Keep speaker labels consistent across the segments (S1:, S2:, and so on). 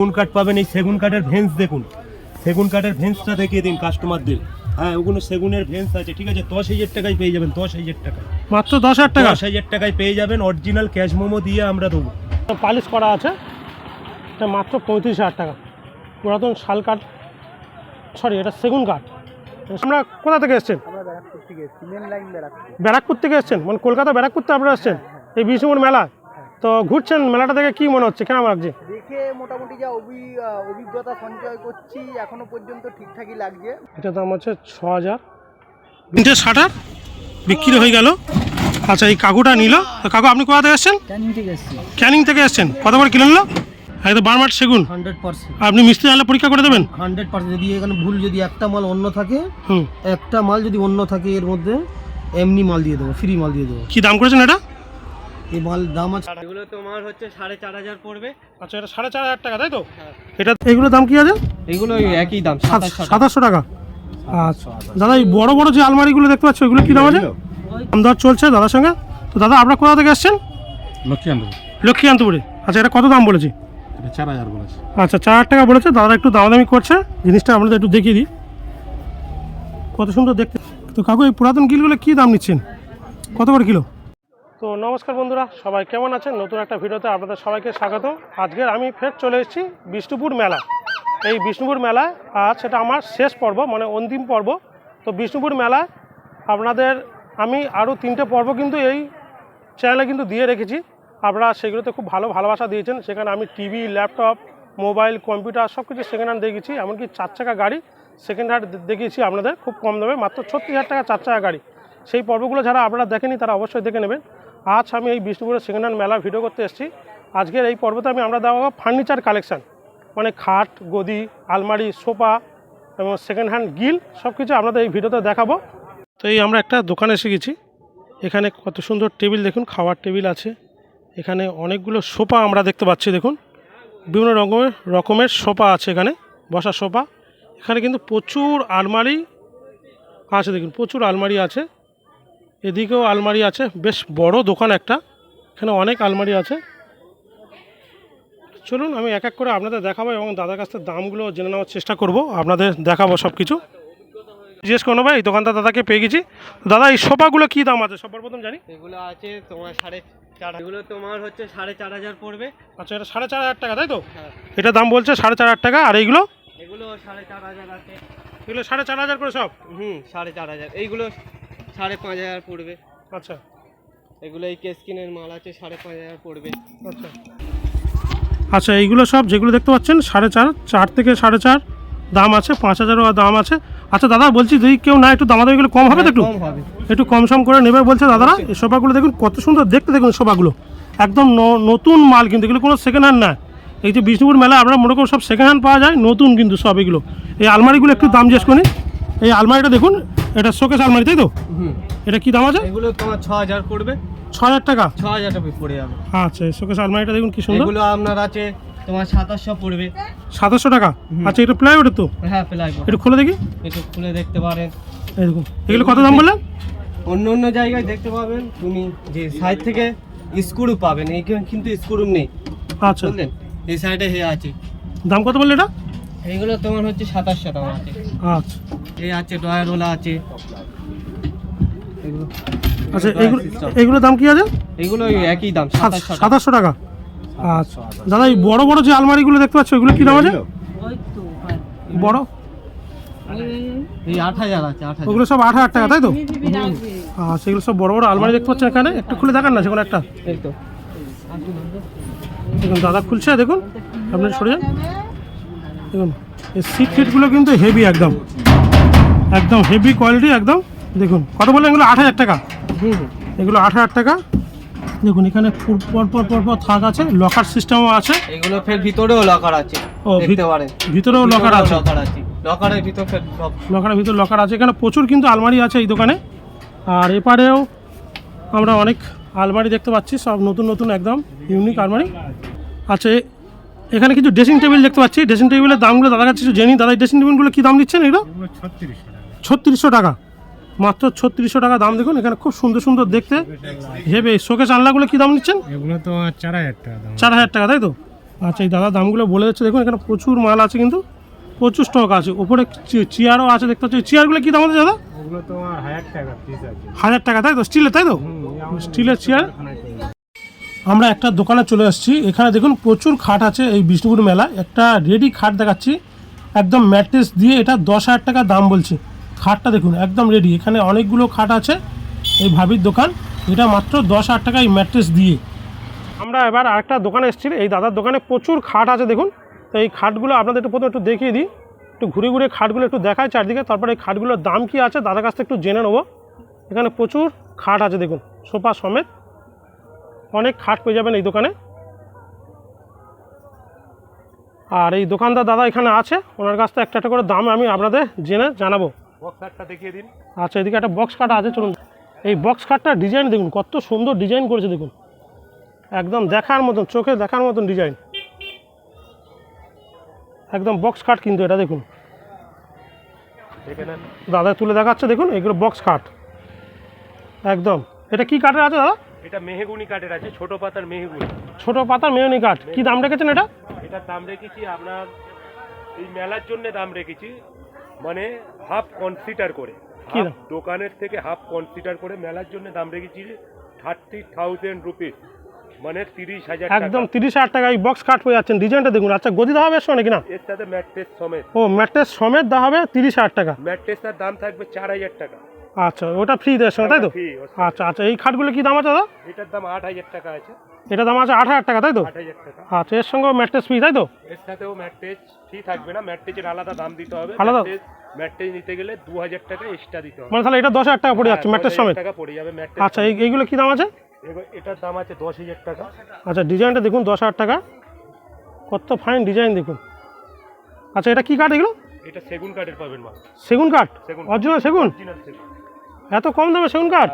S1: সেগুন কাঠ পাবেন, এই সেগুন কাঠের ভেন্স দেখুন, সেগুন কাঠের ভেন্সটা দেখিয়ে দিন কাস্টমারদের। হ্যাঁ, ওগুলো সেগুনের ভেন্স আছে, ঠিক আছে, 10,000 টাকায় পেয়ে যাবেন, 10,000 টাকায়,
S2: মাত্র 10,000 টাকা।
S1: 10,000 টাকায় পেয়ে যাবেন, অরিজিনাল ক্যাশ মোমো দিয়ে আমরা দেবো।
S2: পালিশ করা আছে, এটা মাত্র 35,000 টাকা। পুরাতন শাল কাঠ, সরি এটা সেগুন কাঠ। আমরা কোথা থেকে এসেছেন?
S3: আমরা ব্যারাকপুর থেকে এসেছি, মেন লাইন ব্যারাকপুর।
S2: ব্যারাকপুর থেকে এসেছেন, মানে কলকাতা ব্যারাকপুর থেকে আপনারা এসেছেন এই বিষ্ণুপুর মেলা। তো ঘুরছেন মেলাটা থেকে কি মনে হচ্ছে, কেমন লাগছে?
S3: দেখে মোটামুটি যা অভিজ্ঞতা সঞ্চয় করছি এখনো পর্যন্ত ঠিকঠাকই লাগছে।
S2: এটা দাম আছে 6,000। 360 বিক্রি হয়ে গেল। আচ্ছা, এই কাকুটা নিল। কাকু আপনি কোথা থেকে এসেছেন?
S3: ক্যানিং থেকে এসেছি।
S2: ক্যানিং থেকে এসেছেন, কত করে কিলো নিল? একদম বারমাট সেগুন।
S3: 100%।
S2: আপনি মিস্ত্রি আনলে পরীক্ষা করে দেবেন?
S3: 100%। যদি এখানে ভুল, যদি একটা মাল অন্য থাকে,
S2: হুম,
S3: একটা মাল যদি অন্য থাকে এর মধ্যে, এমনি মাল দিয়ে দেবো, ফ্রি মাল দিয়ে দেবো।
S2: কি দাম করেছেন এটা?
S3: এই মাল দাম আছে,
S1: এগুলো তোমার হচ্ছে 4,500 পড়বে।
S2: আচ্ছা, এটা 4,500 টাকা, তাই তো? এটা এগুলো দাম কি আছে?
S3: এগুলো একই দাম,
S2: 2700 টাকা। আচ্ছা দাদা, এই বড় বড় যে আলমারিগুলো দেখতে পাচ্ছ, এগুলো কি দাম আছে? দাম দর চলছে দাদার সঙ্গে। তো দাদা আপনারা কোথা থেকে এসেছেন? লক্ষ্মীকান্তপুরে। আচ্ছা, এটা কত দাম বলেছি?
S1: 4,000 বলেছে।
S2: আচ্ছা, 4,000 টাকা বলেছে দাদা, একটু দামাদামি করছে। জিনিসটা আপনাদের একটু দেখিয়ে দিই, কত সুন্দর দেখতে। তো কাকু, এই পুরাতন গিলগুলো কী দাম নিচ্ছেন, কত করে কিলো? তো নমস্কার বন্ধুরা, সবাই কেমন আছেন? নতুন একটা ভিডিওতে আপনাদের সবাইকে স্বাগত। আজকের আমি ফের চলে এসেছি বিষ্ণুপুর মেলা। এই বিষ্ণুপুর মেলায় আজ সেটা আমার শেষ পর্ব, মানে অন্তিম পর্ব। তো বিষ্ণুপুর মেলায় আপনাদের আমি আরও 3টে পর্ব কিন্তু এই চ্যানেলে কিন্তু দিয়ে রেখেছি। আপনারা সেগুলোতে খুব ভালোবাসা দিয়েছেন। সেখানে আমি টিভি, ল্যাপটপ, মোবাইল, কম্পিউটার সব কিছু সেকেন্ড হ্যান্ড দেখেছি, এমনকি 4 চাকা গাড়ি সেকেন্ড হ্যান্ড দেখিয়েছি আপনাদের খুব কম দামে, মাত্র 36,000 টাকা 4 চাকা গাড়ি। সেই পর্বগুলো যারা আপনারা দেখেনি তারা অবশ্যই দেখে নেবেন। আজ আমি এই বিষ্ণুপুরের সেকেন্ড হ্যান্ড মেলা ভিডিও করতে এসেছি। আজকের এই পর্বতে আমরা দেওয়া ফার্নিচার কালেকশান, মানে খাট, গদি, আলমারি, সোফা এবং সেকেন্ড হ্যান্ড গিল সব কিছু আপনাদের এই ভিডিওতে দেখাবো। তো এই আমরা একটা দোকানে এসে গেছি। এখানে কত সুন্দর টেবিল দেখুন, খাওয়ার টেবিল আছে। এখানে অনেকগুলো সোফা আমরা দেখতে পাচ্ছি, দেখুন বিভিন্ন রকমের সোফা আছে, এখানে বসার সোফা। এখানে কিন্তু প্রচুর আলমারি আছে, দেখুন প্রচুর আলমারি আছে। এদিকেও আলমারি আছে, বেশ বড় দোকান একটা, এখানে অনেক আলমারি আছে। চলুন আমি এক এক করে আপনাদের দেখাবো এবং দাদার কাছ থেকে দামগুলো জেনে নেওয়ার চেষ্টা করব, আপনাদের দেখাবো সব কিছু। জিজ্ঞেস করবো ভাই, এই দোকানটা দাদাকে পেয়ে গেছি। দাদা, এই সোফাগুলো কী দাম আছে সবার প্রথম জানি?
S1: এগুলো আছে তোমার 4,500, এগুলো তোমার হচ্ছে 4,500 পড়বে।
S2: আচ্ছা, এটা 4,500 টাকা, তাই তো?
S1: হ্যাঁ,
S2: এটা দাম বলছে 4,500 টাকা। আর এইগুলো?
S1: এগুলো 4,500 আছে।
S2: এগুলো 4,500 করে সব?
S1: 4,500। এইগুলো 5,500 পড়বে।
S2: আচ্ছা
S1: এগুলো এই কেসকিনের মাল আছে, 5,500 পড়বে।
S2: আচ্ছা আচ্ছা, এইগুলো সব যেগুলো দেখতে পাচ্ছেন 4,500, 4 থেকে 4,500 দাম আছে, 5,000ও দাম আছে। আচ্ছা দাদা, বলছি যদি কেউ না একটু দামাদামিগুলো কম হবে তো? একটু কম সম করে নেবে বলছে দাদারা। এই সোফাগুলো দেখুন কত সুন্দর দেখতে, দেখুন সোফাগুলো একদম নতুন মাল, কিন্তু এগুলো কোনো সেকেন্ড হ্যান্ড না। এই যে বিষ্ণুপুর মেলা আপনারা মনে করুন সব সেকেন্ড হ্যান্ড পাওয়া যায়, নতুন কিন্তু সব এগুলো। এই আলমারিগুলো একটু দাম জিজ্ঞেস করি। এই আলমারিটা দেখুন, এটা শোকেস আলমারি, তাই তো? এটা কি দাম আছে?
S1: এগুলো তোমার 6,000 পড়বে।
S2: 6,000 টাকা?
S1: 6,000 টাকা পড়ে যাবে।
S2: আচ্ছা, এই শোকেস আলমারিটা দেখুন কি সুন্দর।
S1: এগুলো আপনার আছে তোমার 2,700 পড়বে।
S2: 700 টাকা? আচ্ছা, এটা প্লাইউডের তো?
S1: হ্যাঁ, প্লাইবোর্ড।
S2: একটু খুলে দেখি।
S1: একটু খুলে দেখতে পারেন।
S2: এই দেখুন, এগুলো কত দাম বললেন?
S1: অন্য জায়গায় দেখতে পাবেন তুমি যে সাইড থেকে স্ক্রু পাবেন, এইখানে কিন্তু স্ক্রু নেই,
S2: আচ্ছা,
S1: বুঝলেন? এই সাইডে হে আছে।
S2: দাম কত বললে এটা?
S1: এইগুলো তোমার হচ্ছে 2,700 টাকা আছে।
S2: আচ্ছা
S1: এই আছে ডয়ারওয়ালা আছে। এগুলো
S2: আচ্ছা, এগুলো দাম কি আছে?
S1: এগুলো একই দাম,
S2: 700 টাকা। আচ্ছা দাদা, এই বড় বড় যে আলমারিগুলো দেখতে পাচ্ছ, এগুলো কি দাম আছে? বড়
S1: এই 8,000 আছে। 8,000
S2: ওগুলো সব 8,000 টাকা, তাই তো? আচ্ছা, এগুলো সব বড় বড় আলমারি দেখতে পাচ্ছেন এখানে। একটু খুলে দেখান না সেগুলো একটা।
S1: এই তো
S2: দেখুন দাদা খুলছে, দেখুন আপনি সরে যান। দেখুন এই সিটগুলো কিন্তু হেভি, একদম একদম হেভি কোয়ালিটি একদম। দেখুন কত বললেন এগুলো? 8,000 টাকা। এগুলো 8,000 টাকা। দেখুন এখানে পর থাক আছে, লকার সিস্টেমও আছে।
S1: এগুলো ফের ভিতরেও লকার আছে,
S2: ও
S1: দেখতে পারেন।
S2: ভিতরেও লকার আছে।
S1: লকারের ভিতর ফের
S2: লকারের ভিতর লকার আছে। এখানে প্রচুর কিন্তু আলমারি আছে এই দোকানে। আর এপারেও আমরা অনেক আলমারি দেখতে পাচ্ছি, সব নতুন নতুন একদম ইউনিক আলমারি আছে। এখানে কিছু ড্রেসিং টেবিল দেখতে পাচ্ছি। ড্রেসিং টেবিলের দামগুলো দাদার কাছে কিছু জেনি। দাদা, এই ড্রেসিং টেবিলগুলো কী দাম দিচ্ছেন? এগুলো 3600 টাকা, মাত্র 3600 টাকা দাম। দেখুন এখানে খুব সুন্দর সুন্দর দেখতে হেভি। শোকেস আনলাগুলো কী দাম নিচ্ছেন?
S4: এগুলো তো 4,000 টাকা দাম।
S2: 4,000 টাকা, তাই তো? আচ্ছা, এই দাদা দামগুলো বলে যাচ্ছে দেখুন, এখানে প্রচুর মাল আছে, কিন্তু প্রচুর স্টক আছে। উপরে চেয়ারও আছে দেখতে পাচ্ছি। চেয়ারগুলো কী দাম আছে দাদা?
S1: ওগুলো তো 1000 টাকা পিস আছে।
S2: 1000 টাকা, তাই তো? স্টিলের, তাই তো? স্টিলের চেয়ার। আমরা একটা দোকানে চলে আসছি। এখানে দেখুন প্রচুর খাট আছে। এই বিষ্ণুপুর মেলা একটা রেডি খাট দেখাচ্ছি, একদম ম্যাট্রেস দিয়ে। এটা 10,000 টাকা দাম বলছি। খাটটা দেখুন একদম রেডি। এখানে অনেকগুলো খাট আছে। এই ভাবির দোকান, এটা মাত্র 10,000 টাকা এই ম্যাট্রেস দিয়ে। আমরা এবার আরেকটা দোকানে এসেছি। এই দাদার দোকানে প্রচুর খাট আছে দেখুন। তো এই খাটগুলো আপনাদের একটু প্রথমে একটু দেখিয়ে দিই, একটু ঘুরে ঘুরে খাটগুলো একটু দেখায় চারদিকে, তারপরে এই খাটগুলোর দাম কী আছে দাদার কাছ থেকে একটু জেনে নেবো। এখানে প্রচুর খাট আছে দেখুন, সোফা সমেত অনেক খাট পেয়ে যাবেন এই দোকানে। আর এই দোকানদার দাদা এখানে আছে, ওনার কাছ থেকে একটা একটা করে দাম আমি আপনাদের জেনে জানাবো।
S1: বক্স খাটটা দেখিয়ে দিন।
S2: আচ্ছা, এদিকে একটা বক্স খাট আছে, চলুন। এই বক্স খাটটার ডিজাইন দেখুন, কত সুন্দর ডিজাইন করেছে দেখুন, একদম দেখার মতন, চোখে দেখার মতন ডিজাইন, একদম বক্স খাট। কিন্তু এটা দেখুন দাদা তুলে দেখাচ্ছে দেখুন, এগুলো বক্স খাট একদম। এটা কি কাঠের আছে দাদা?
S1: এটা মেহগুনি কাঠের আছে, ছোট পাতার মেহগুনি।
S2: ছোট পাতার মেহগুনি কাঠ। কি দাম রেখেছেন এটা?
S1: এটার দাম রেখেছি আপনার এই মেলার জন্য দাম রেখেছি, মানে হাফ কনসিডার করে।
S2: কি দাম?
S1: দোকানের থেকে হাফ কনসিডার করে মেলার জন্য দাম রেখেছি 30,000 রুপিস, মানে 30,000 টাকা।
S2: একদম 30,000 টাকা এই বক্স কাঠ পেয়ে যাচ্ছেন। ডিজাইনটা দেখুন। আচ্ছা, গদি দেওয়া হবে এর সঙ্গে কিনা?
S1: এর সাথে ম্যাট্রেস সমেত।
S2: ও, ম্যাট্রেস সমেত দেওয়া হবে 30,000 টাকা।
S1: ম্যাট্রেসটার দাম থাকবে 4,000 টাকা।
S2: আচ্ছা, ওটা ফ্রি দেওয়ার সঙ্গে, তাই তো?
S1: ফ্রি।
S2: আচ্ছা আচ্ছা, এই খাটগুলো কি দাম আছে দাদা?
S1: এটার দাম 8,000 টাকা আছে।
S2: এটা দাম আছে 8,000 টাকা, তাই তো?
S1: 8,000 টাকা।
S2: আচ্ছা, এর সঙ্গে ম্যাট্রেস ফ্রি, তাই তো?
S1: এর সাথেও ম্যাট্রেস ফ্রি থাকবে না, ম্যাট্রেসের আলাদা দাম দিতে হবে।
S2: আলাদা?
S1: ম্যাট্রেস নিতে গেলে 2,000 টাকা এক্সট্রা দিতে হবে।
S2: মানে তাহলে এটা 10,000 টাকা পড়ে যাচ্ছে ম্যাট্রেস সমেত?
S1: টাকা পড়ে যাবে ম্যাট্রেস।
S2: আচ্ছা, এইগুলো কি দাম আছে?
S1: এটার দাম আছে 10,000 টাকা।
S2: আচ্ছা, ডিজাইনটা দেখুন 10,000 টাকা, কত ফাইন ডিজাইন দেখুন। আচ্ছা, এটা কি কাঠ এগুলো?
S1: এটা সেগুন কাঠের পাবেন মাল।
S2: সেগুন কাঠ?
S1: সেগুন।
S2: অরিজিনাল সেগুন?
S1: অরিজিনাল সেগুন।
S2: এত কম দামে সেগুন কাঠ?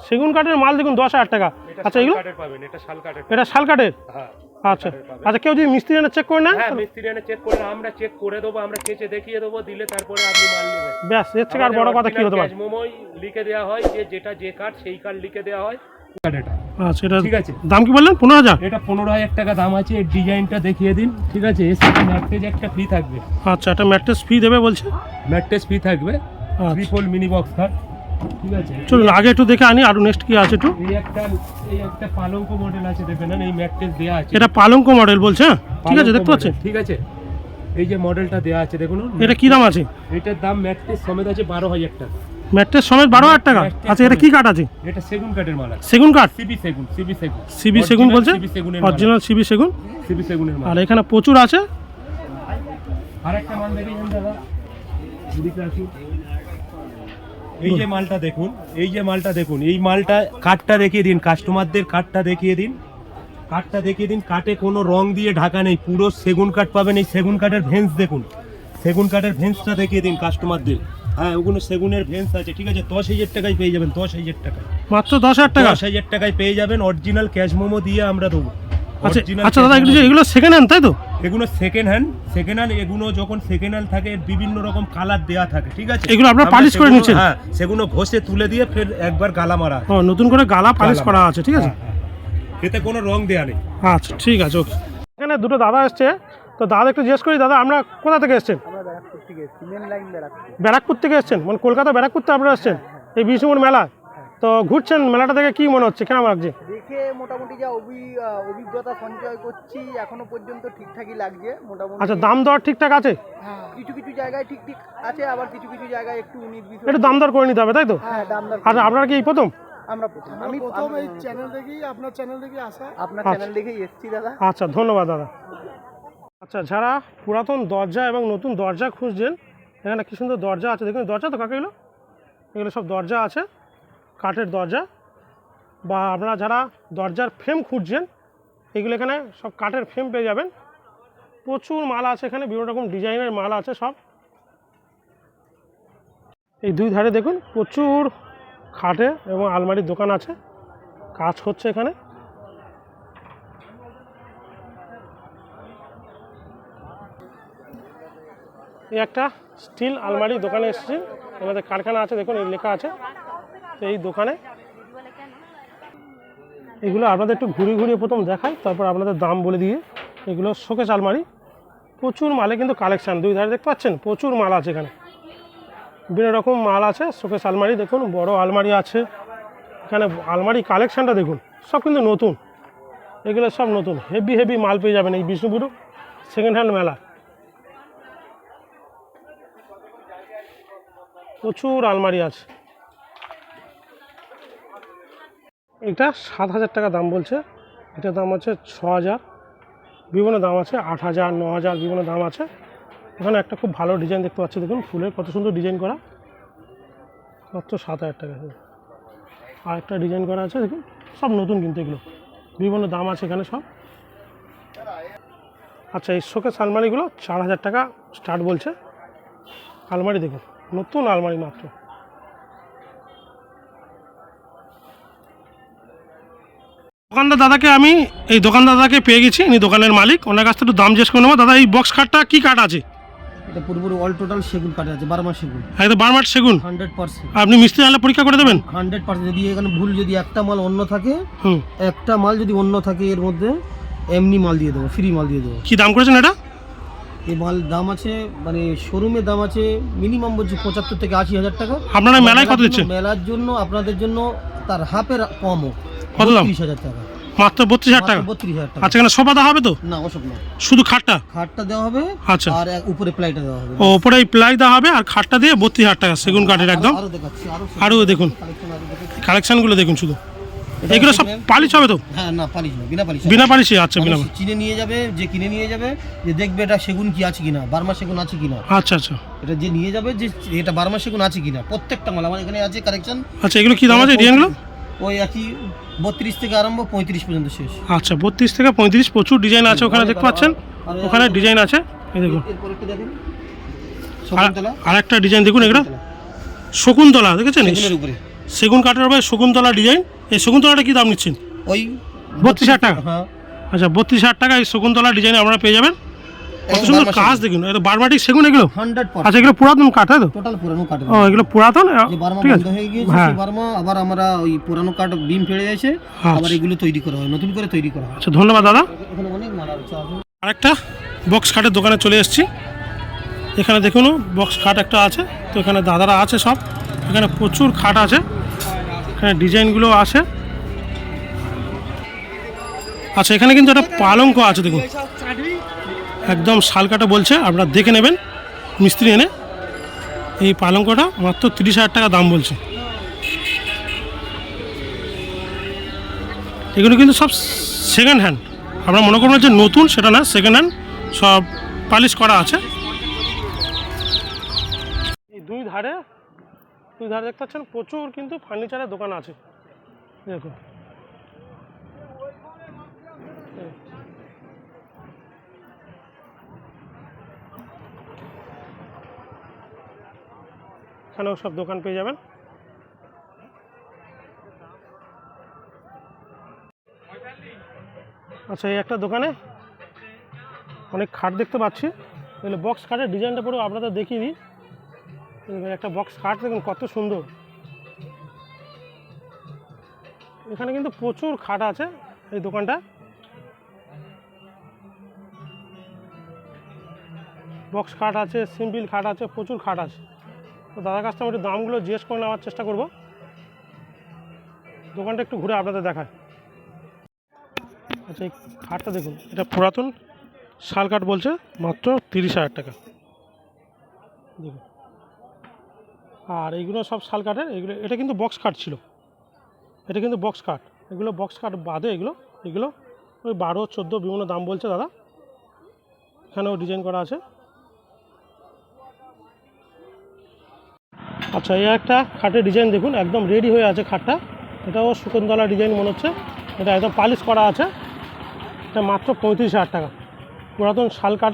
S2: সেগুন কাঠের মাল দেখুন 10,000 টাকা। আচ্ছা, এগুলো?
S1: কাঠের পাবেন, এটা শাল কাঠের।
S2: এটা শাল কাঠের?
S1: হ্যাঁ।
S2: আচ্ছা আচ্ছা, কেউ যদি মিস্ত্রি এনে চেক করে নেন?
S1: হ্যাঁ, মিস্ত্রি এনে চেক করে, আমরা চেক করে দেবো, আমরা কেচে দেখিয়ে দেবো, দিলে তারপরে আপনি মাল নেবেন।
S2: ব্যাস, এর থেকে আর বড় কথা কি হতে পারে?
S1: মোমোই লিখে দেওয়া হয়, যেটা যে কাঠ সেই কাঠ লিখে দেওয়া হয়।
S2: আচ্ছা, এটা
S1: ঠিক আছে।
S2: দাম কি বললেন? 15,000?
S1: এটা 15,000 টাকা দাম আছে। এর ডিজাইনটা দেখিয়ে দিন। ঠিক আছে, এর সাথে ম্যাট্রেস একটা ফ্রি থাকবে।
S2: আচ্ছা, একটা ম্যাট্রেস ফ্রি দেবে বলছে?
S1: ম্যাট্রেস ফ্রি থাকবে,
S2: আচ্ছা।
S1: ট্রিপল মিনি বক্স খাট। ঠিক আছে,
S2: চলুন আগে একটু দেখে আনি, আর নেক্সট কি আছে একটু।
S1: এই একটা পালঙ্ক মডেল আছে, দেখবেন না, এই ম্যাট্রেস দেওয়া আছে।
S2: এটা পালঙ্ক মডেল বলছে? হ্যাঁ, ঠিক আছে, দেখতে পাচ্ছেন?
S1: ঠিক আছে, এই যে মডেলটা দেওয়া আছে দেখুন।
S2: এটা কি দাম আছে?
S1: এটার দাম ম্যাট্রেস সমেত আছে 12,000 টাকা।
S2: ম্যাট্রেস সমেত 12,000 টাকা? আচ্ছা, এটা কি কাঠ আছে?
S1: এটা সেগুন কাঠের মাল আছে।
S2: সেগুন কাঠ?
S1: সিবি সেগুন। সিবি সেগুন।
S2: সিবি সেগুন বলছে? অরিজিনাল সিবি সেগুন।
S1: সিবি সেগুনের মাল।
S2: আর এখানে প্রচুর আছে।
S1: আরেকটা মাল দেখেন দাদা, এদিকে আসুন। এই যে মালটা দেখুন, এই যে মালটা দেখুন, এই মালটা কাঠটা দেখিয়ে দিন, কাস্টমারদের কাঠটা দেখিয়ে দিন, কাঠটা দেখিয়ে দিন। কাঠে কোনো রং দিয়ে ঢাকা নেই, পুরো সেগুন কাঠ পাবেন। এই সেগুন কাঠের ভেন্স দেখুন, সেগুন কাঠের ভেন্সটা দেখিয়ে দিন কাস্টমারদের। হ্যাঁ, ওগুলো সেগুনের ভেন্স আছে। ঠিক আছে, 10,000 টাকায় পেয়ে যাবেন। 10,000 টাকা,
S2: মাত্র 10,000 টাকা?
S1: 10,000 টাকায় পেয়ে যাবেন। অরিজিনাল ক্যাশ মোমো দিয়ে আমরা দেবো।
S2: আচ্ছা আচ্ছা দাদা, এগুলো সেকেন্ড হ্যান্ড, তাই তো?
S1: এগুলো সেকেন্ড হ্যান্ড। সেকেন্ড হ্যান্ড এগুলো যখন সেকেন্ড হ্যান্ড থাকে, বিভিন্ন রকম কালার দেয়া থাকে। ঠিক আছে,
S2: এগুলো আপনারা পালিশ করে নিচ্ছেন?
S1: হ্যাঁ, সেগুলো ঘষে তুলে দিয়ে ফের একবার গালা মারা।
S2: ও, নতুন করে গালা পালিশ করা আছে, ঠিক আছে।
S1: এতে কোনো রং দেয়া নেই।
S2: আচ্ছা, ঠিক আছে, ওকে। এখানে দুটো দাদা এসছে, তো দাদা একটু জিজ্ঞেস করি, দাদা আমরা কোথা থেকে এসছেন?
S3: আমরা ব্যারাকপুর থেকে এসেছি, মেন লাইন ব্যারাকপুর।
S2: ব্যারাকপুর থেকে এসছেন? মানে কলকাতা ব্যারাকপুর থেকে আপনারা এসছেন এই বিষ্ণুপুর মেলা? তো ঘুরছেন, মেলাটা দেখে কি মনে হচ্ছে, কেমন লাগছে?
S3: দেখে মোটামুটি যা অভিজ্ঞতা সঞ্চয় করছি এখনো পর্যন্ত ঠিকঠাকই লাগছে মোটামুটি।
S2: আচ্ছা, দাম দর ঠিকঠাক আছে?
S3: হ্যাঁ, কিছু কিছু জায়গায় ঠিক ঠিক আছে, আবার কিছু কিছু জায়গায় একটু 19-20।
S2: একটু দাম দর করে নিতে হবে, তাই তো?
S3: হ্যাঁ, দাম দর।
S2: আচ্ছা, আপনারা কি এই প্রথম?
S3: আমরা প্রথম, আমি
S4: প্রথম এই চ্যানেল দেখেই, আপনার চ্যানেল দেখেই আসা।
S3: আপনার
S2: আচ্ছা।
S3: চ্যানেল দেখেই এসেছি দাদা।
S2: আচ্ছা, ধন্যবাদ দাদা। আচ্ছা, যারা পুরাতন দরজা এবং নতুন দরজা খুঁজছেন, এখানে কি সুন্দর দরজা আছে দেখুন। দরজা তো কাকে এগুলো সব দরজা আছে, কাঠের দরজা। বা আপনারা যারা দরজার ফ্রেম খুঁজছেন, এগুলো এখানে সব কাঠের ফ্রেম পেয়ে যাবেন। প্রচুর মাল আছে এখানে, বিভিন্ন রকম ডিজাইনের মাল আছে সব। এই দুই ধারে দেখুন প্রচুর খাটে এবং আলমারির দোকান আছে, কাজ হচ্ছে এখানে। এই একটা স্টিল আলমারি দোকানে এসেছি, আমাদের কারখানা আছে দেখুন, এই লেখা আছে। তো এই দোকানে এগুলো আপনাদের একটু ঘুরিয়ে ঘুরিয়ে প্রথম দেখাই, তারপর আপনাদের দাম বলে দিয়ে এগুলো শোকেস আলমারি, প্রচুর মালে কিন্তু কালেকশান, দুই ধারে দেখতে পাচ্ছেন প্রচুর মাল আছে এখানে, বিভিন্ন রকম মাল আছে। শোকেস আলমারি দেখুন, বড় আলমারি আছে এখানে, আলমারি কালেকশানটা দেখুন, সব কিন্তু নতুন, এগুলো সব নতুন, হেভি হেভি মাল পেয়ে যাবেন এই বিষ্ণুপুর সেকেন্ড হ্যান্ড মেলা। প্রচুর আলমারি আছে। এটা 7,000 টাকা দাম বলছে, এটার দাম আছে 6,000, বিভিন্ন দাম আছে 8,000, 9,000, বিভিন্ন দাম আছে। এখানে একটা খুব ভালো ডিজাইন দেখতে পাচ্ছি, দেখুন ফুলের কত সুন্দর ডিজাইন করা, মাত্র 7,000 টাকা। আর একটা ডিজাইন করা আছে দেখুন, সব নতুন কিন্তু এগুলো, বিভিন্ন দাম আছে এখানে সব। আচ্ছা, এই শোকেস আলমারিগুলো 4,000 টাকা স্টার্ট বলছে। আলমারি দেখুন, নতুন আলমারি মাত্র। দোকানদার দাদাকে পেয়ে গেছি, ইনি দোকানের মালিক, ওনার কাছ থেকে একটু দাম জিজ্ঞেস করে নেবো। দাদা, এই বক্স কাঠটা কী কাঠ আছে?
S3: এটা পুরোপুরি অল টোটাল সেগুন কাঠ আছে, 12 মাস সেগুন।
S2: একদম 12 মাস সেগুন,
S3: 100%।
S2: আপনি মিস্ত্রি আনলে পরীক্ষা করে দেবেন?
S3: 100%। যদি এখানে ভুল যদি একটা মাল অন্য থাকে, একটা মাল যদি অন্য থাকে এর মধ্যে, এমনি মাল দিয়ে দেবো, ফ্রি মাল দিয়ে দেবো।
S2: কি দাম করেছেন এটা?
S3: এই মাল দাম আছে, মানে শোরুমে দাম আছে মিনিমাম বলছি 75 থেকে 80,000 টাকা।
S2: আপনারা মেলায় কত দিচ্ছেন?
S3: মেলার জন্য আপনাদের জন্য তার হাফের কমও,
S2: কত দাম?
S3: 30,000 টাকা,
S2: মাত্র 32,000 টাকা।
S3: 32,000 টাকা।
S2: আচ্ছা, এখানে সোফা দেওয়া হবে তো?
S3: না, ওসব না,
S2: শুধু খাটটা?
S3: খাটটা দেওয়া হবে,
S2: আচ্ছা,
S3: আর উপরে প্লাইটা দেওয়া হবে।
S2: ও, উপরে এই প্লাই দেওয়া হবে আর খাটটা দিয়ে 32,000 টাকা সেগুন কাঠের একদম।
S3: আরো দেখাচ্ছি,
S2: আরও দেখুন
S3: কালেকশন আরো দেখাচ্ছি।
S2: কালেকশনগুলো দেখুন শুধু, এগুলো সব পালিশ হবে তো?
S3: হ্যাঁ, না পালিশ না, বিনা পালিশ।
S2: বিনা পালিশে? আচ্ছা, বিনা
S3: মানুষ চিনে নিয়ে যাবে, যে কিনে নিয়ে যাবে, যে দেখবে এটা সেগুন কি আছে কিনা, বার্মা সেগুন আছে কিনা।
S2: আচ্ছা আচ্ছা,
S3: এটা যে নিয়ে যাবে যে এটা বার্মা সেগুন আছে কিনা, প্রত্যেকটা মাল আমার এখানে আছে কালেকশন।
S2: আচ্ছা, এগুলো কি দাম আছে ডিজাইনগুলো?
S3: ওই একই 32 থেকে আরম্ভ 35 পর্যন্ত শেষ।
S2: আচ্ছা, 32 থেকে 35 প্রচুর ডিজাইন আছে ওখানে, দেখতে পাচ্ছেন ওখানে ডিজাইন আছে। এই দেখুন,
S3: এরপর একটু দেখেন শকুন্তলা,
S2: আর একটা ডিজাইন দেখুন, এগুলো শকুন্তলা, দেখেছেন?
S3: সেগুনের উপরে
S2: সেগুন কাঠের হবে শকুন্তলা ডিজাইন। এই শকুন্তলাটা কি দাম নিচ্ছেন?
S3: ওই
S2: 32,000 টাকা।
S3: হ্যাঁ,
S2: আচ্ছা, 32,000 টাকা এই শকুন্তলা ডিজাইন আপনারা পেয়ে যাবেন। কত সুন্দর কাজ দেখুন, এটা বারমাটিক সেগুন এগুলো।
S3: 100%।
S2: আচ্ছা, এগুলো পুরাতন কাঠ, তাই তো?
S3: টোটাল পুরানো কাঠ।
S2: ও, এগুলো পুরাতন,
S3: যে বার্মা
S2: ঠিক
S3: বন্ধ
S2: আছে।
S3: হয়ে গিয়েছে,
S2: হ্যাঁ,
S3: সেই বার্মা আবার আমরা ওই পুরানো কাঠ বিম ফেড়ে গেছে, আবার এগুলো তৈরি করা হয়, নতুন করে তৈরি করা হয়।
S2: আচ্ছা, ধন্যবাদ দাদা।
S3: এখানে অনেক মাল আছে।
S2: আরেকটা বক্স খাটের দোকানে চলে এসেছি। এখানে দেখুন বক্স খাট একটা আছে, তো এখানে দাদারা আছে সব, এখানে প্রচুর খাট আছে, এখানে ডিজাইনগুলো আছে। আচ্ছা, এখানে কিন্তু একটা পালঙ্ক আছে দেখুন, একদম শালকাটা বলছে, আপনারা দেখে নেবেন মিস্ত্রি এনে। এই পালঙ্কটা মাত্র 30,000 টাকা দাম বলছে। এগুলো কিন্তু সব সেকেন্ড হ্যান্ড, আপনারা মনে করবেন যে নতুন, সেটা না, সেকেন্ড হ্যান্ড, সব পালিশ করা আছে। এই দুই ধারে দেখতে পাচ্ছেন প্রচুর কিন্তু ফার্নিচারের দোকান আছে, দেখুন। এখানেও সব দোকান পেয়ে যাবেন। আচ্ছা, এই একটা দোকানে অনেক খাট দেখতে পাচ্ছি, তাহলে বক্স খাটের ডিজাইনটা পুরো আপনাদের দেখিয়ে দিই। একটা বক্স খাট দেখুন কত সুন্দর, এখানে কিন্তু প্রচুর খাট আছে এই দোকানটা। বক্স খাট আছে, সিম্পল খাট আছে, প্রচুর খাট আছে। তো দাদার কাছ থেকে একটু দামগুলো জিজ্ঞেস করে নেওয়ার চেষ্টা করব। দোকানটা একটু ঘুরে আপনাদের দেখায়। আচ্ছা, এই খাটটা দেখুন, এটা পুরাতন শাল কাঠ বলছে, মাত্র 30,000 টাকা দেখুন। আর এইগুলো সব শাল কাঠের, এটা কিন্তু বক্স কাঠ ছিল, এটা কিন্তু বক্স কাঠ, এগুলো বক্স কাঠ বাদে এগুলো ওই 12-14 বিভিন্ন দাম বলছে দাদা। এখানেও ডিজাইন করা আছে। আচ্ছা, এই একটা খাটের ডিজাইন দেখুন, একদম রেডি হয়ে আছে খাটটা, এটাও শকুন্তলা ডিজাইন মনে হচ্ছে, এটা একদম পালিশ করা আছে। এটা মাত্র 35,000 টাকা। পুরাতন শাল কাঠ,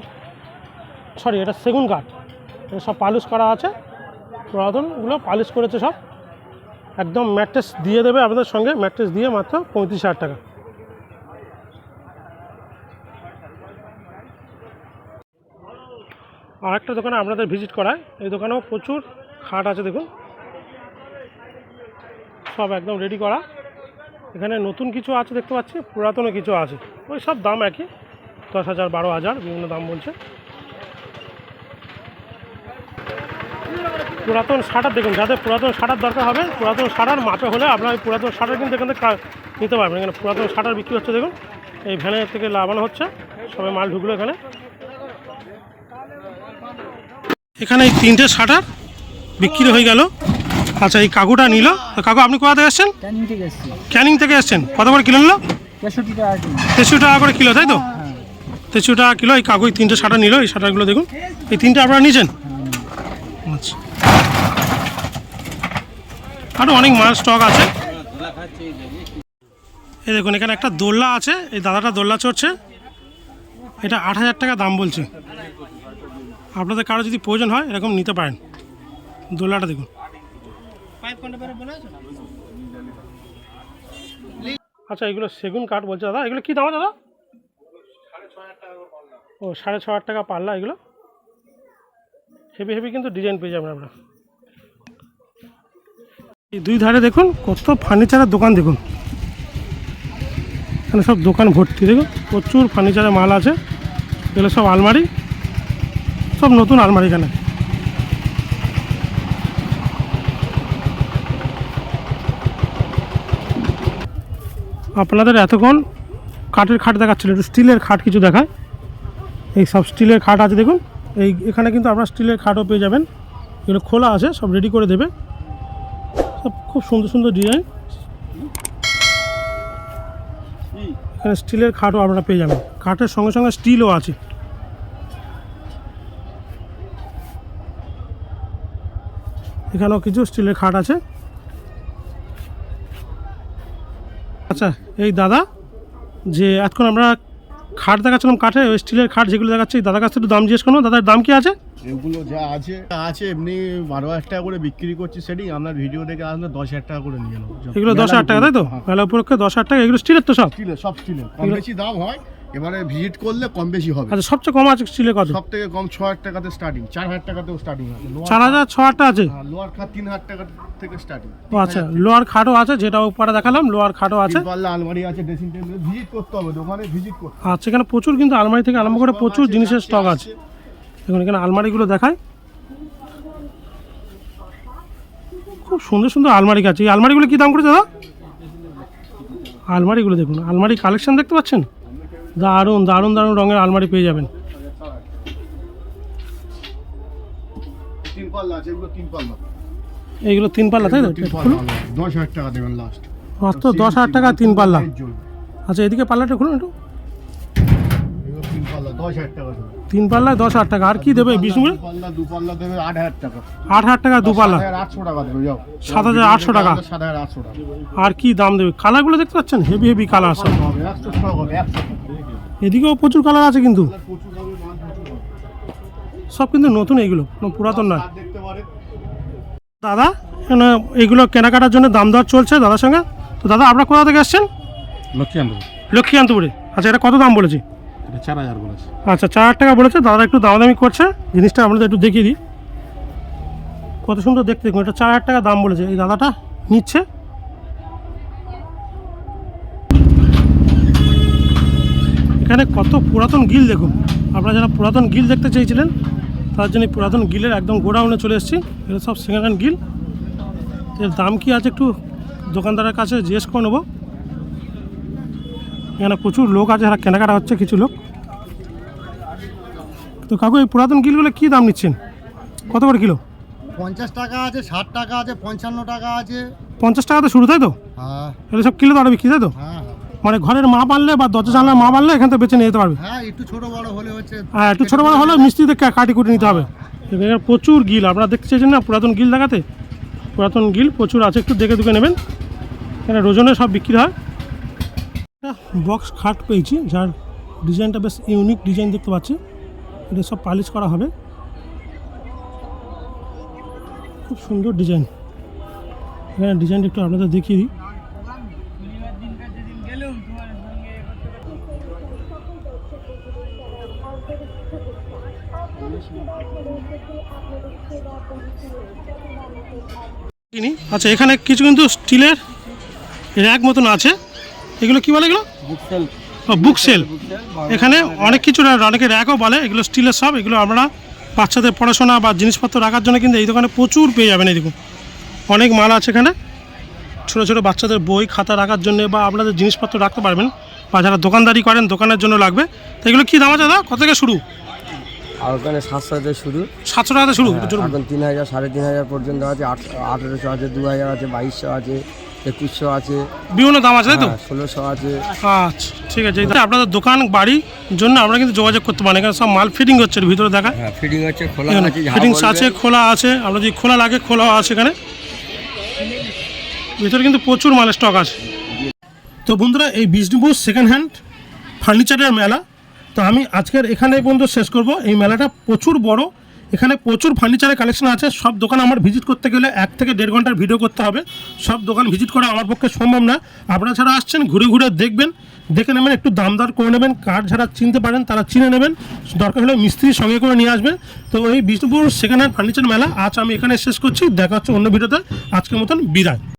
S2: সরি এটা সেগুন কাঠ, এটা সব পালিশ করা আছে, পুরাতনগুলো পালিশ করেছে সব। একদম ম্যাট্রেস দিয়ে দেবে আপনাদের সঙ্গে, ম্যাট্রেস দিয়ে মাত্র 35,000 টাকা। আর একটা দোকানে আপনাদের ভিজিট করায়, এই দোকানেও প্রচুর খাট আছে দেখুন, সব একদম রেডি করা। এখানে নতুন কিছু আছে দেখতে পাচ্ছি, পুরাতনও কিছু আছে, ওই সব দাম একই। 10,000 12,000 বিভিন্ন দাম বলছে। পুরাতন শাটার দেখুন, যাদের পুরাতন শাটার দরকার হবে, পুরাতন শাটার মাপে হলে আপনার ওই পুরাতন শাটার কিন্তু এখান থেকে নিতে পারবেন। এখানে পুরাতন শাটার বিক্রি হচ্ছে দেখুন, এই ভ্যানের থেকে লাগানো হচ্ছে, সবাই মাল ঢুকলো এখানে। এখানে এই 3টে শাটার বিক্রি হয়ে গেল। আচ্ছা, এই কাকুটা নিল। কাকু আপনি কোথা থেকে এসছেন? ক্যানিং থেকে এসছেন। কত করে কিলো নিল? 63 টাকা করে কিলো, তাই তো? 63 টাকা কিলো। এই কাকু 3টে শাটার নিল। এই শাটারগুলো দেখুন, এই 3টে আপনারা নিয়েছেন? আচ্ছা, আরও অনেক মাল স্টক আছে। এই দেখুন, এখানে একটা দোলনা আছে। এই দাদাটা দোলনা চড়ছে, এটা 8,000 টাকা দাম বলছে। আপনাদের কারো যদি প্রয়োজন হয় এরকম নিতে পারেন। দোলনাটা দেখুন। আচ্ছা, এগুলো সেগুন কাঠ বলছে দাদা। এগুলো কী দাম দাদা? ও 6,500 টাকা পাল্লা। এগুলো হেভি হেভি কিন্তু ডিজাইন পেয়ে যাবেন আপনারা। এই দুই ধারে দেখুন কত ফার্নিচারের দোকান। দেখুন এখানে সব দোকান ভর্তি। দেখুন প্রচুর ফার্নিচারের মাল আছে। এগুলো সব আলমারি, সব নতুন আলমারি। এখানে আপনাদের এতক্ষণ কাঠের খাট দেখাচ্ছিল, একটু স্টিলের খাট কিছু দেখায়। এই সব স্টিলের খাট আছে দেখুন। এখানে কিন্তু আপনারা স্টিলের খাটও পেয়ে যাবেন। এগুলো খোলা আছে, সব রেডি করে দেবে। সব খুব সুন্দর সুন্দর ডিজাইন। এখানে স্টিলের খাটও আপনারা পেয়ে যাবেন। কাঠের সঙ্গে সঙ্গে স্টিলও আছে। এখানেও কিছু স্টিলের খাট আছে। আচ্ছা, এই দাদা যে এতক্ষণ আমরা খাট দেখাচ্ছিলাম কাঠে, ওই স্টিলের খাট যেগুলো দেখাচ্ছি, দাদার কাছ থেকে একটু দাম জিজ্ঞেস করুন। দাদার দাম কি আছে?
S5: এগুলো যা আছে এমনি 12,000 টাকা করে বিক্রি করছি। সেটাই আপনার ভিডিও দেখে আসলে 10,000 টাকা করে নিয়ে নেবো।
S2: এগুলো 10,000 টাকা, তাই তো? মেলা উপলক্ষে 10,000 টাকা। এগুলো স্টিলের তো সব?
S5: স্টিলের, সব স্টিলের। কম বেশি দাম হয়, এবারে ভিজিট করলে কম বেশি হবে।
S2: আচ্ছা, সবচেয়ে কম আছে স্টিলের কত?
S5: সব থেকে কম 6,000 টাকাতে স্টার্টিং, 4,000 টাকাতেও স্টার্টিং আছে।
S2: 4,000 6,000 আছে?
S5: হ্যাঁ, লোয়ার খাট 3,000 টাকা থেকে স্টার্টিং।
S2: ও আচ্ছা, লোয়ার খাটও আছে, যেটা উপরে দেখালাম লোয়ার খাটও আছে।
S5: পাল্লা আলমারি আছে, ড্রেসিং টেবিল। ভিজিট করতে হবে, দোকানে ভিজিট করতে হবে।
S2: আচ্ছা, এখানে প্রচুর কিন্তু আলমারি থেকে আরম্ভ করে প্রচুর জিনিসের স্টক আছে। দেখুন এখানে আলমারিগুলো দেখায়, খুব সুন্দর সুন্দর আলমারি আছে। এই আলমারিগুলো কী দাম করে দাদা? আলমারিগুলো দেখুন, আলমারি কালেকশন দেখতে পাচ্ছেন? দারুণ দারুণ দারুণ রঙের আলমারি পেয়ে যাবেন।
S5: 3 পাল্লা আছে, এগুলো 3 পাল্লা।
S2: এইগুলো 3 পাল্লা, তাই তো?
S5: 10,000 টাকা দেবেন লাস্ট।
S2: মাত্র 10,000 টাকা 3 পাল্লা। আচ্ছা, এদিকে পাল্লাটা খুলুন একটু।
S5: এগুলো 3 পাল্লা 10,000 টাকা দেবেন।
S2: 3 পাল্লায় 10,000 টাকা। আর কি দেবে বিষ্ণুপুরে?
S5: পাল্লা 2 পাল্লা দেবে 8,000 টাকা।
S2: 8,000 টাকা 2 পাল্লা।
S5: 7,800 টাকা দেবে। যাও
S2: 7,800 টাকা।
S5: 7,800 টাকা।
S2: আর কি দাম দেবে? কালারগুলো দেখতে পাচ্ছেন, হেভি হেভি কালার সব।
S5: 100 টাকা হবে, 100 টাকা।
S2: এদিকেও প্রচুর কালার আছে কিন্তু,
S5: প্রচুর দামে মাল, প্রচুর দামে।
S2: সব কিন্তু নতুন, এগুলো কোনো পুরাতন নয়।
S5: আর দেখতে পারেন।
S2: দাদা এখানে এইগুলো কেনাকাটার জন্য দাম দর চলছে দাদার সঙ্গে। তো দাদা আপনার কোথা থেকে এসছেন? লক্ষ্মীকান্তপুরে। আচ্ছা, এটা কত দাম বলেছি?
S5: এটা 4,000 বলেছে।
S2: আচ্ছা, 4,000 টাকা বলেছে। দাদা একটু দামাদামি করছে। জিনিসটা আপনাদের একটু দেখিয়ে দিই, কত সুন্দর দেখতে। দেখুন, এটা 4,000 টাকা দাম বলেছে। এই দাদাটা নিচ্ছে। এখানে কত পুরাতন গিল দেখুন। আপনারা যারা পুরাতন গিল দেখতে চেয়েছিলেন তার জন্য পুরাতন গিলের একদম গোডাউনে চলে এসেছি। এগুলো সব সেকেন্ড হ্যান্ড গিল। এর দাম কি আছে একটু দোকানদারের কাছে জিজ্ঞেস করে নেবো। এখানে প্রচুর লোক আছে, যারা কেনাকাটা হচ্ছে, কিছু লোক। তো কাকু, এই পুরাতন গিলগুলো কী দাম নিচ্ছেন? কত করে কিলো?
S3: 50 টাকা আছে, 60 টাকা আছে, 55 টাকা আছে।
S2: 50 টাকাতে শুরু, তাই তো?
S3: হ্যাঁ
S2: এগুলো সব কিলো দরে বিক্রি, তাই তো?
S3: হ্যাঁ
S2: মানে ঘরের মা বানলে বা দরজা জানলার মা বানলে এখান থেকে বেছে নিয়ে যেতে পারবে।
S3: হ্যাঁ, একটু ছোট বড় হলে হচ্ছে।
S2: হ্যাঁ, একটু ছোটো বড়ো হলে মিস্ত্রিতে কাটি কুটি নিতে হবে। এখানে প্রচুর গিল আপনারা দেখতে চাইছেন না, পুরাতন গিল দেখাতে। পুরাতন গিল প্রচুর আছে, একটু দেখে দুকে নেবেন। এখানে রোজনে সব বিক্রি হয়। একটা বক্স খাট পেয়েছি, যার ডিজাইনটা বেশ ইউনিক ডিজাইন দেখতে পাচ্ছি। এটা সব পালিশ করা হবে, খুব সুন্দর ডিজাইন। এখানে ডিজাইনটা একটু আপনাদের দেখিয়ে দিই। আচ্ছা, এখানে কিছু কিন্তু স্টিলের র্যাক মতন আছে। এগুলো কি বলে? এগুলো বুক সেল। এখানে অনেক কিছু অনেকে র্যাকও বলে, এগুলো স্টিলের সব। এগুলো আমরা বাচ্চাদের পড়াশোনা বা জিনিসপত্র রাখার জন্য কিন্তু এই দোকানে প্রচুর পেয়ে যাবেন। এই দেখুন অনেক মাল আছে এখানে, ছোটো ছোটো বাচ্চাদের বই খাতা রাখার জন্য বা আপনাদের জিনিসপত্র রাখতে পারবেন, বা যারা দোকানদারি করেন দোকানের জন্য লাগবে। তো এগুলো কী দাম আছে দাদা, কত থেকে শুরু?
S6: আর ওখানে 700 থেকে শুরু,
S2: 700 টাকা থেকে শুরু।
S6: এখন 3000 3500 পর্যন্ত আছে, 1800 আছে, 2000 আছে, 2200 আছে, 2100 আছে,
S2: বিভিন্ন দাম আছে তাই তো?
S6: 1600 আছে।
S2: আচ্ছা ঠিক আছে। আপনাদের দোকান বাড়ির জন্য আপনারা কিন্তু যোগাযোগ করতে পারেন। এখানে সব মাল ফিটিং হচ্ছে, ভিতরে দেখা
S6: হ্যাঁ ফিটিং হচ্ছে, খোলা আছে,
S2: ফিটিংস আছে, খোলা আছে। আপনার যদি খোলা লাগে খোলা আছে এখানে, ভিতরে কিন্তু প্রচুর মালের স্টক আছে। তো বন্ধুরা এই বিষ্ণুপুর সেকেন্ড হ্যান্ড ফার্নিচারের মেলা, তো আমি আজকের এখানে বন্ধু শেষ করব। এই মেলাটা প্রচুর বড়, এখানে প্রচুর ফার্নিচারের কালেকশন আছে। সব দোকান আমার ভিজিট করতে গেলে 1 থেকে 1.5 ঘন্টার ভিডিও করতে হবে। সব দোকান ভিজিট করা আমার পক্ষে সম্ভব না। আপনারা যারা আসছেন ঘুরে ঘুরে দেখবেন, দেখে নেবেন, একটু দাম দর করে নেবেন। কার যারা চিনতে পারেন তারা চিনে নেবেন, দরকার হলে মিস্ত্রির সঙ্গে করে নিয়ে আসবেন। তো এই বিষ্ণুপুর সেকেন্ড হ্যান্ড ফার্নিচার মেলা আজ আমি এখানে শেষ করছি। দেখা হচ্ছে অন্য ভিডিওতে। আজকের মতন বিদায়।